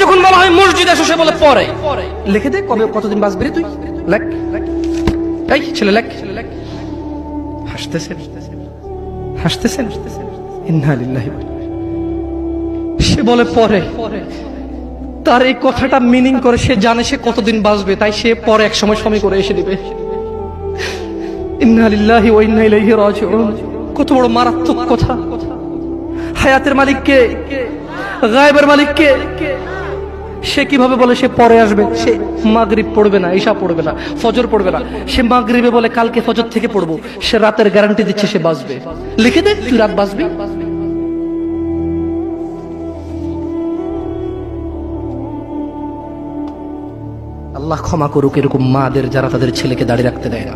যখন বলা হয় মসজিদে এসো, সে বলে পরে। লিখে দে কবে কতদিন বাঁচবি রে তুই, লেখ। এই ছেলে লেখ। হাসতেছেন হাসতেছেন, ইন্না লিল্লাহি। সে বলে পরে। তার এই কথাটা মিনিং করে সে জানে সে কতদিন বাঁচবে, তাই সে পরে এক সময় সময় করে এসে দিবে। ইন্না লিল্লাহি ওয়া ইন্না ইলাইহি রাজিউন। কত বড় মারাত্মক কথা। হায়াতের মালিক কে? গায়েবের মালিক কে? সে কিভাবে বলে সে পরে আসবে? সে মাগরিব পড়বে না, ঈশা পড়বে না, ফজর পড়বে না, সে মাগরিবে বলে কালকে ফজর থেকে পড়বো। সে রাতের গ্যারান্টি দিচ্ছে সে বাঁচবে। লিখে দে তুই রাত বাঁচবি। আল্লাহ ক্ষমা করুক এরকম মাদের যারা তাদের ছেলেকে দাঁড়িয়ে রাখতে দেয় না।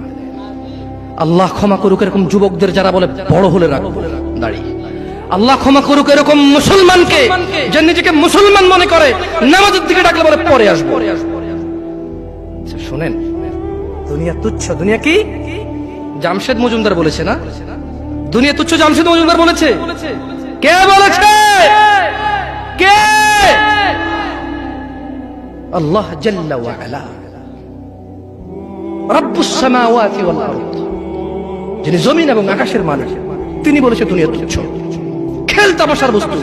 আল্লাহ ক্ষমা করুক এরকম যুবকদের যারা বলে বড় হলে রাখবো দাঁড়িয়ে। আল্লাহ ক্ষমা করুক এরকম মুসলমানকে যে নিজেকে মুসলমান মনে করে নামাজের দিকে ডাকলে বলে পরে আসবো। শোনেন, দুনিয়া তুচ্ছ। দুনিয়া কি? জামশেদ মজুমদার বলেছে না, দুনিয়া তুচ্ছ। জামশেদ মজুমদার বলেছে। কে বলেছে? কে? আল্লাহ জাল্লা ওয়া আলা, রাব্বুস সামাওয়াতি ওয়াল আরদ, যিনি জমিন এবং আকাশের মালিক, তিনি বলেছে দুনিয়া তুচ্ছ, খেল তামাশার বস্তু।